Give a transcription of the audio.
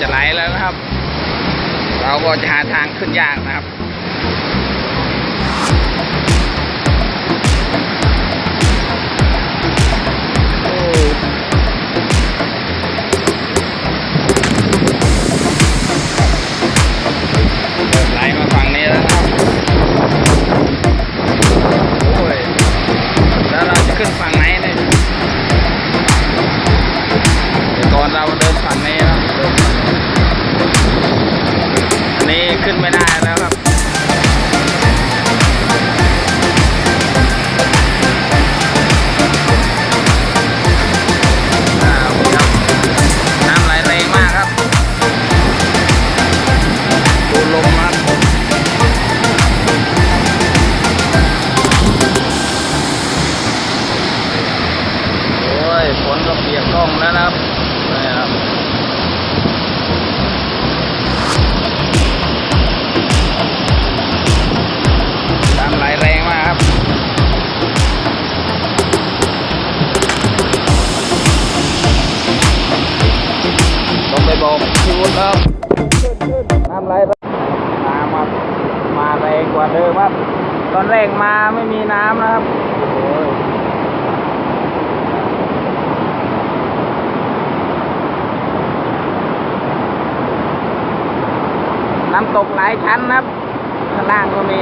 จะไหลแล้วนะครับเราก็จะหาทางขึ้นยากนะครับไหลมาฝั่งนี้แล้วครับโอ้ยแล้วเราจะขึ้นฝั่งไหนเนี่ยเดี๋ยวก่อนเราเดินฝั่งนี้ครับอันนี้ขึ้นไม่ได้แล้วครับน้ำไหลแรงมากครับดูลมครับโอ้ยฝนก็เปียกกล้องแล้วนะครับนี่ครับน้ำไหลแรงมากครับต้องไปบอกพี่วุฒิครับน้ำไหลมาแรงกว่าเดิมครับตอนแรกมาไม่มีน้ำนะครับโอ้ยน้ำตกหลายชั้นครับข้างล่างก็มี